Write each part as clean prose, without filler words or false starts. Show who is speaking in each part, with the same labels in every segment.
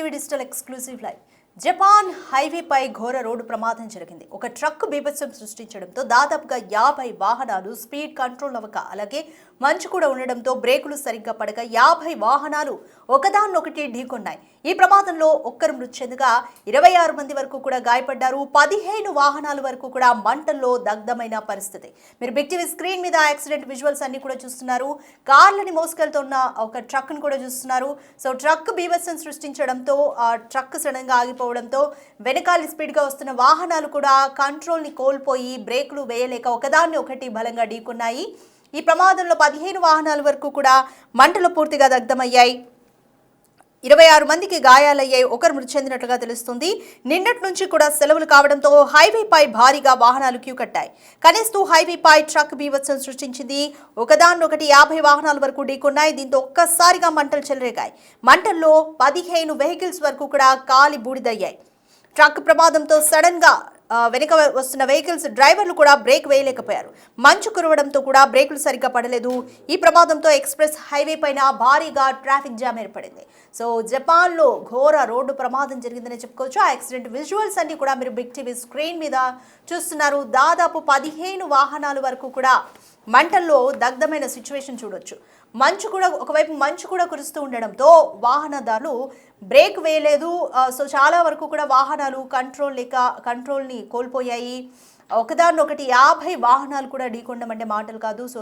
Speaker 1: TV digital exclusive live. Japan హైవేపై ఘోర road ప్రమాదం జరిగింది. ఒక ట్రక్ బీభత్సం సృష్టించడంతో దాదాపుగా 50 వాహనాలు స్పీడ్ కంట్రోల్ అవ్వక, అలాగే మంచు కూడా ఉండడంతో బ్రేకులు సరిగ్గా పడక 50 వాహనాలు ఒకదాన్నొకటి ఢీకొన్నాయి. ఈ ప్రమాదంలో ఒక్కరు మృతి చెందగా 26 మంది వరకు కూడా గాయపడ్డారు. 15 వాహనాల వరకు కూడా మంటల్లో దగ్ధమైన పరిస్థితి. మీరు బిగ్ టీవీ స్క్రీన్ మీద యాక్సిడెంట్ విజువల్స్ అన్ని కూడా చూస్తున్నారు. కార్లని మోసుకెళ్తున్న ఒక ట్రక్ ను కూడా చూస్తున్నారు. సో ట్రక్ బీభత్సం సృష్టించడంతో ఆ ట్రక్ సడన్ గా ఆగిపోవడంతో వెనకాల స్పీడ్ గా వస్తున్న వాహనాలు కూడా కంట్రోల్ ని కోల్పోయి బ్రేకులు వేయలేక ఒకదాన్ని ఒకటి బలంగా ఢీకొన్నాయి. ఈ ప్రమాదంలో 15 వాహనాల వరకు కూడా మంటలు పూర్తిగా దగ్ధమయ్యాయి. 26 మందికి గాయాలయ్యాయి. ఒకరు మృతి చెందినట్లుగా తెలుస్తుంది. నిన్నటి నుంచి కూడా సెలవులు కావడంతో హైవేపై భారీగా వాహనాలు క్యూ కట్టాయి. కనిస్తూ హైవేపై ట్రక్ బీభత్సం సృష్టించింది. ఒకదాన్నొకటి 50 వాహనాల వరకు ఢీకొన్నాయి. దీంతో ఒక్కసారిగా మంటలు చెలరేగాయి. మంటల్లో 15 వెహికల్స్ వరకు కూడా కాలి బూడిదయ్యాయి. ట్రక్ ప్రమాదంతో సడన్ గా వెనుక వస్తున్న వెహికల్స్ డ్రైవర్లు కూడా బ్రేక్ వేయలేకపోయారు. మంచు కురవడంతో కూడా బ్రేకులు సరిగ్గా పడలేదు. ఈ ప్రమాదంతో ఎక్స్ప్రెస్ హైవే పైన భారీగా ట్రాఫిక్ జామ్ ఏర్పడింది. సో జపాన్లో ఘోర రోడ్డు ప్రమాదం జరిగిందని చెప్పుకోవచ్చు. ఆ యాక్సిడెంట్ విజువల్స్ అన్ని కూడా మీరు బిగ్ టీవీ స్క్రీన్ మీద చూస్తున్నారు. దాదాపు 15 వాహనాల వరకు కూడా మంటల్లో దగ్ధమైన సిచ్యువేషన్ చూడొచ్చు. ఒకవైపు మంచు కూడా కురుస్తూ ఉండడంతో వాహనదారులు బ్రేక్ వేయలేదు. సో చాలా వరకు కూడా వాహనాలు కంట్రోల్ని కోల్పోయాయి. ఒకదాన్నొకటి 50 వాహనాలు కూడా ఢీకొనడం అంటే మాటలు కాదు. సో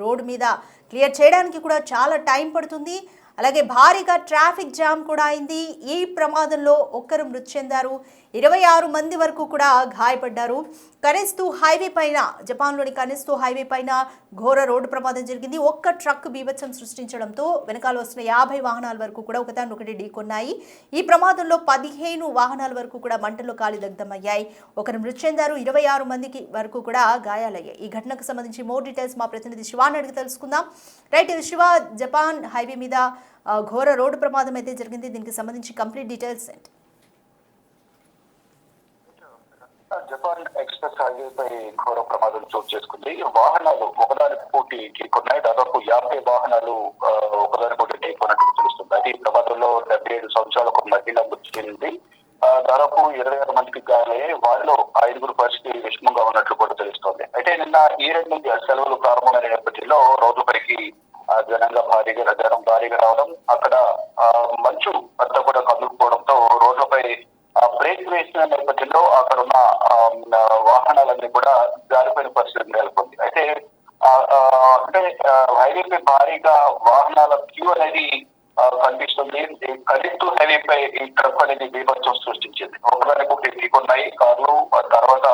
Speaker 1: రోడ్డు మీద క్లియర్ చేయడానికి కూడా చాలా టైం పడుతుంది. అలాగే భారీగా ట్రాఫిక్ జామ్ కూడా అయింది. ఈ ప్రమాదంలో ఒక్కరు మృతి చెందారు. 26 మంది వరకు కూడా గాయపడ్డారు. జపాన్లోని కనిస్తూ హైవే పైన ఘోర రోడ్డు ప్రమాదం జరిగింది. ఒక్క ట్రక్ బీభత్సం సృష్టించడంతో వెనకాల వస్తున్న 50 వాహనాల వరకు కూడా ఒకదాన్నొకటి ఢీకొన్నాయి. ఈ ప్రమాదంలో 15 వాహనాల వరకు కూడా మంటల్లో కాలి దగ్ధమయ్యాయి. ఒకరు మృతి చెందారు. 26 మందికి వరకు కూడా గాయాలయ్యాయి. ఈ ఘటనకు సంబంధించి మోర్ డీటెయిల్స్ మా ప్రతినిధి శివాని అడిగి తెలుసుకుందాం. రైట్ శివ, జపాన్ హైవే మీద ఘోర రోడ్డు ప్రమాదం అయితే జరిగింది. దీనికి సంబంధించి కంప్లీట్ డీటెయిల్స్ ఏంటి?
Speaker 2: జపాన్ ఎక్స్ప్రెస్ హైవే పై ఘోర ప్రమాదం చోటు చేసుకుంది. వాహనాలు ఒకదానికి పోటీ ఢీకొన్నాయి. దాదాపు 50 వాహనాలు ఒకదానికి పోటీ ఢీకొన్నట్టు తెలుస్తుంది. అయితే ఈ ప్రమాదంలో 77 సంవత్సరాల ఒక మహిళ మృతి చెందింది. దాదాపు 26 మందికి గాయాలయ్యాయి. వారిలో 5 పరిస్థితి విషమంగా ఉన్నట్లు కూడా తెలుస్తోంది. అయితే నిన్న ఈ 2 నుంచి సెలవులు ప్రారంభమైన నేపథ్యంలో రోడ్లపైకి జనం భారీగా రావడం, అక్కడ మంచు అంతా కూడా కదులుకోవడంతో రోడ్లపై బ్రేక్ వేసిన నేపథ్యంలో అక్కడ ఉన్న వాహనాలన్నీ కూడా జారిపోయిన పరిస్థితి నెలకొంది. అయితే హైవేపై భారీగా వాహనాల క్యూ అనేది కనిపిస్తుంది. కనిస్తూ హైవేపై ఈ ట్రక్ అనేది బీభత్సం సృష్టించింది. ఒకదానికి ఒకటి ఢీకొన్నాయి కార్లు. తర్వాత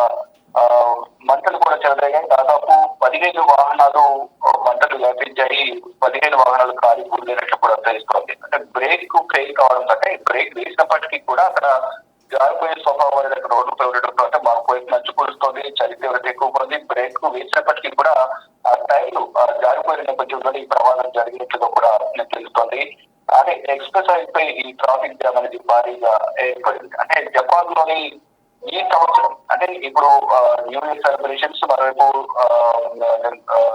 Speaker 2: మంటలు కూడా చెలరేగాయి. దాదాపు 15 వాహనాలు మంటలు వ్యాపించాయి. 15 వాహనాలు కాలి కూలినట్లు కూడా తెలుస్తోంది. అంటే బ్రేక్ ఫెయిల్ కావడం కంటే బ్రేక్ వేసినప్పటికీ కూడా అక్కడ జారిపోయే స్వభావం అనేది అక్కడ రోడ్డుపై ఉండడంతో, అంటే మాకు వైపు మంచు కురుస్తుంది, చలి తీవ్రత ఎక్కువ ఉంది. బ్రేక్ వేసినప్పటికీ కూడా ఆ టైర్లు జారిపోయిన నేపథ్యంలో ఈ ప్రమాదం జరిగినట్లుగా కూడా తెలుస్తోంది. అదే ఎక్స్ప్రెస్ హైవే ఈ ట్రాఫిక్ జామ్ అనేది భారీగా ఏర్పడింది. అంటే జపాన్ లోని ఈ సంవత్సరం, అంటే ఇప్పుడు న్యూ ఇయర్ సెలబ్రేషన్స్, మరోవైపు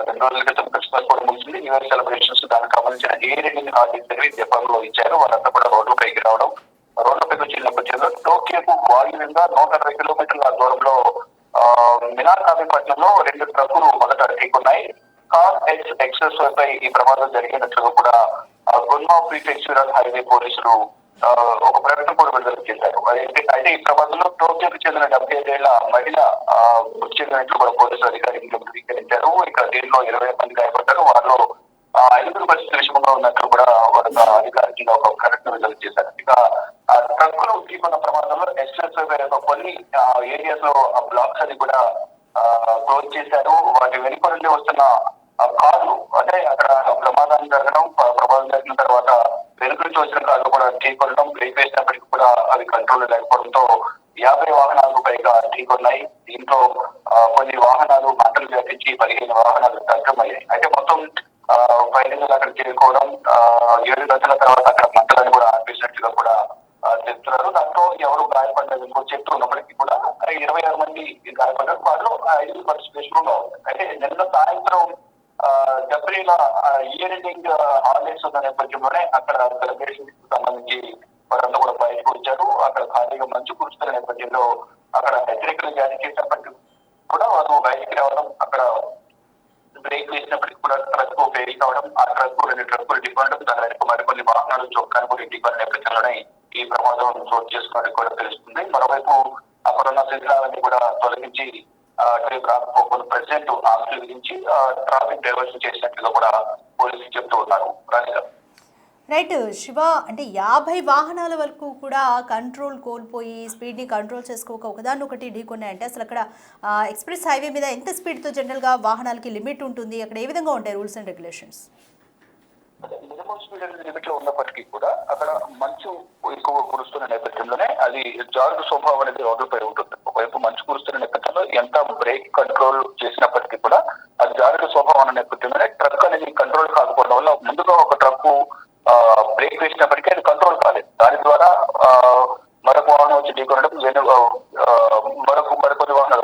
Speaker 2: 2 రోజుల క్రితం క్రిస్మస్ కూడా ముగిసింది. న్యూ ఇయర్ సెలబ్రేషన్స్, దానికి సంబంధించిన ఏరియల్ హాలిడేస్ అనేవి జపాన్ లో ఇచ్చారు. వాళ్ళంతా కూడా రోడ్లపైకి రావడం, రోడ్లపైకి వచ్చిన నేపథ్యంలో టోక్యోకు వాయువ్యంగా 160 కిలోమీటర్ల దూరంలో మినాకామి పట్టణంలో 2 ట్రక్కులు మొదట ఢీకొన్నాయి. కార్ ఎక్స్ప్రెస్ పై ఈ ప్రమాదం జరిగినట్లుగా కూడా గున్మా ప్రీఫెక్చరల్ హైవే పోలీసులు ఒక ప్రకటన కూడా విడుదల చేశారు. అయితే ఈ ప్రమాదంలో టోక్యోకు చెందిన 75 ఏళ్ల మహిళ మృతి చెందినట్లు కూడా పోలీసు అధికారులు ధృవీకరించారు. ఇక దీనిలో 20 మంది గాయపడ్డారు. వారిలో 5 పరిస్థితి విషమంగా ఉన్నట్లు కూడా వారు అధికారికంగా ఒక ప్రకటన విడుదల చేశారు. ఇక ట్రక్కులు ఢీకొన్న ప్రమాదంలో ఎక్స్ప్రెస్ కొన్ని ఏరియాస్ లో బ్లాక్స్ అని కూడా క్లోజ్ చేశారు. వాటి వెనుక నుండి వస్తున్న కార్లు, అంటే అక్కడ ప్రమాదం జరిగిన తర్వాత వెనుక నుంచి వచ్చిన కార్లు కూడా ఢీకొనడం, బ్రేక్ వేసినప్పటికీ కూడా అవి కంట్రోల్ లేకపోవడంతో 50 వాహనాలకు పైగా ఢీకొన్నాయి. దీంతో కొన్ని వాహనాలు మంటలు వ్యాపించి 15 వాహనాలు దగ్ధమయ్యాయి. అయితే మొత్తం ఫైనల్ అక్కడ చేరుకోవడం, 7 గంటల తర్వాత అక్కడ మంటలను కూడా ఆర్పేసినట్టుగా కూడా చెప్తున్నారు. దాంతో ఎవరు గాయపడ్డారు చెప్తున్నప్పటికీ కూడా 26 మంది గాయపడ్డారు. వారిలో 5 పరిస్థితి విషమంగా ఉంది. అయితే నిన్న సాయంత్రం జబ్రీల ఇయర్ ఎండింగ్ హాలిడేస్ ఉన్న నేపథ్యంలోనే అక్కడ సెలబ్రేషన్ కి సంబంధించి వారంతా కూడా బయటకు వచ్చారు. అక్కడ ఖాళీగా మంచు కురుస్తున్న నేపథ్యంలో అక్కడ హెచ్చరికలు జారీ చేసినప్పటికీ కూడా వారు బయటికి రావడం, అక్కడ బ్రేక్ వేసినప్పటికీ కూడా ట్రక్ ఫెయిల్ కావడం, ఆ ట్రక్ 2 ట్రక్కులు ఢీకొనడం, దాని వెనుక మరికొన్ని వాహనాలు చొక్కాను కూడా ఢీకొన్న నేపథ్యంలోనే ఈ ప్రమాదం చోటు చేసుకున్నట్టు కూడా తెలుస్తుంది. మరోవైపు అక్కడ ఉన్న శిథిలాలన్నీ కూడా తొలగించి ప్రెసిడెంట్ ఆంక్షలు విధించి ట్రాఫిక్ డైవర్షన్ చేసినట్లుగా కూడా పోలీసులు చెప్తూ ఉన్నారు. రాధిక.
Speaker 1: రైట్ శివ, అంటే 50 వాహనాల వరకు కూడా కంట్రోల్ కోల్పోయి స్పీడ్ని కంట్రోల్ చేసుకోక ఒకదాన్ని ఒకటి ఢీకొన్నాయంటే అసలు అక్కడ ఎక్స్ప్రెస్ హైవే మీద ఎంత స్పీడ్తో జనరల్గా వాహనాలకి లిమిట్ ఉంటుంది, అక్కడ ఏ విధంగా ఉంటాయి rules and regulations?
Speaker 2: Minimum speed limit లో ఉన్నప్పటికీ కూడా అక్కడ మంచు ఎక్కువ కురుస్తున్న నేపథ్యంలోనే అది జారుడు స్వభావం అనేది రోడ్లపై ఉంటుంది. ఒకవైపు మంచు కురుస్తున్న నేపథ్యంలో ఎంత బ్రేక్ కంట్రోల్ చేసినప్పటికీ కూడా అది జారుడు స్వభావం అనే నేపథ్యంలోనే ట్రక్ అనేది కంట్రోల్ కాకపోవడం వల్ల ముందుగా ఒక ట్రక్ బ్రేక్ వేసినప్పటికీ అది కంట్రోల్ కాలేదు. దాని ద్వారా మరొక వాహనం వచ్చి ఢీకొనడం, మరికొన్ని వాహనాలు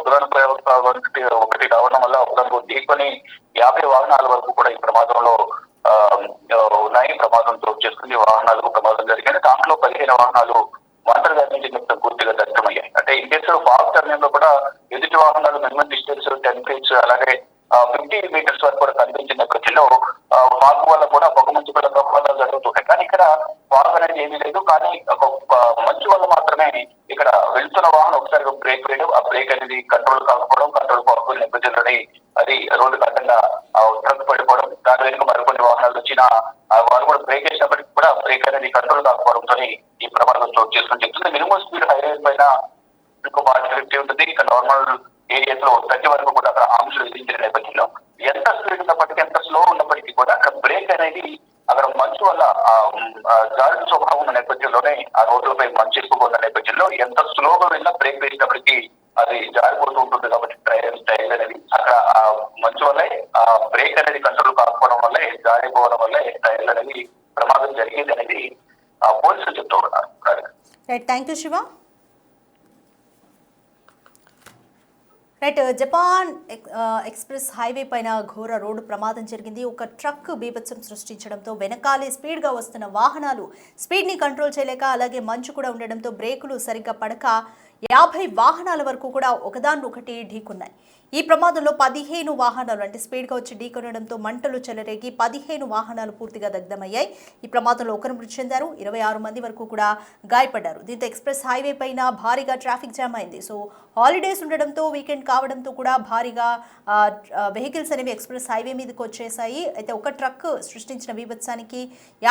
Speaker 2: ఒకటి రావడం వల్ల ఒకదానికి ఢీకొని 50 వాహనాల వరకు కూడా ఈ ప్రమాదంలో ఉన్నాయి. ప్రమాదం చోటు చేసుకుని వాహనాలకు ప్రమాదం జరిగింది. దాంట్లో 15 వాహనాలు మంటలు గర్భించిన పూర్తిగా దగ్ధమయ్యాయి. అంటే ఇన్ కేసు ఫాస్ట్ టర్నింగ్ లో కూడా ఎదుటి వాహనాలు మినిమం డిస్టెన్స్ 10 ఫీట్స్ అలాగే 50 మీటర్స్ వరకు కూడా కనిపించిన నేపథ్యంలో ఫాగ్ వల్ల కూడా పొగ మంచు వల్ల ప్రమాదాలు జరుగుతున్నాయి. కానీ ఇక్కడ ఫాగ్ అనేది ఏమీ లేదు. కానీ ఒక మంచు వల్ల మాత్రమే ఇక్కడ వెళ్తున్న వాహనం ఒకసారి బ్రేక్ వేయడం, ఆ బ్రేక్ అనేది కంట్రోల్ కాకపోవడం, కంట్రోల్ కాకపోయిన నేపథ్యంలోనే అది రోడ్డు కట్టంగా ట్రక్ పడిపోవడం, దాని వెనుక మరికొన్ని వాహనాలు వచ్చిన వారు కూడా బ్రేక్ వేసినప్పటికీ కూడా బ్రేక్ అనేది కంట్రోల్ కాకపోవడంతో ఈ ప్రమాదం చోటు చేసుకుని చెప్తుంది. మినిమం స్పీడ్ హైవే పైన ఇంకో 50 ఉంటుంది. ఇక నార్మల్ ఏరియాస్ లో 30 వరకు కూడా అక్కడ ఆంక్షలు విధించిన నేపథ్యంలో ఎంత స్పీడ్ ఉన్నప్పటికీ, ఎంత స్లో ఉన్నప్పటికీ కూడా అక్కడ బ్రేక్ అనేది అక్కడ మంచు వల్ల జారుడు స్వభావం ఉన్న నేపథ్యంలోనే ఆ రోడ్లపై మంచు ఎక్కువ ఉన్న నేపథ్యంలో ఎంత స్లోగా వెళ్ళినా బ్రేక్ వేసినప్పటికీ అది జారిపోతూ ఉంటుంది. కాబట్టి టైర్ అనేది అక్కడ మంచు వల్లే బ్రేక్ అనేది కంట్రోల్ కాకపోవడం వల్లే, జారిపోవడం వల్లే టైర్లు అనేది ప్రమాదం జరిగింది అనేది పోలీసులు చెప్తూ ఉన్నారు.
Speaker 1: Right, thank you Shiva. Right, Japan express highway పైన ఘోర రోడ్డు ప్రమాదం జరిగింది. ఒక ట్రక్ బీభత్సం సృష్టించడంతో వెనకాలే స్పీడ్గా వస్తున్న వాహనాలు స్పీడ్ని కంట్రోల్ చేయలేక, అలాగే మంచు కూడా ఉండడంతో బ్రేకులు సరిగ్గా పడక 50 వాహనాల వరకు కూడా ఒకదాన్నొకటి ఢీకొన్నాయి. ఈ ప్రమాదంలో 15 వాహనాలు అంటే స్పీడ్గా వచ్చి ఢీకొనడంతో మంటలు చెలరేగి 15 వాహనాలు పూర్తిగా దగ్ధమయ్యాయి. ఈ ప్రమాదంలో ఒకరు మృతి చెందారు, 26 మంది వరకు కూడా గాయపడ్డారు. దీంతో ఎక్స్ప్రెస్ హైవే పైన భారీగా ట్రాఫిక్ జామ్ అయింది. సో హాలిడేస్ ఉండడంతో, వీకెండ్ కావడంతో కూడా భారీగా వెహికల్స్ అనేవి ఎక్స్ప్రెస్ హైవే మీదకి వచ్చేసాయి. అయితే ఒక ట్రక్ సృష్టించిన బీభత్సానికి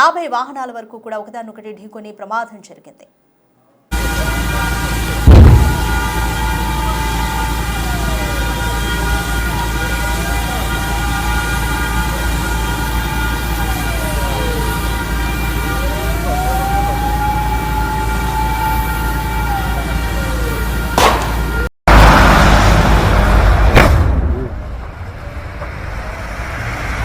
Speaker 1: 50 వాహనాల వరకు కూడా ఒకదాన్నొకటి ఢీకొని ప్రమాదం జరిగింది.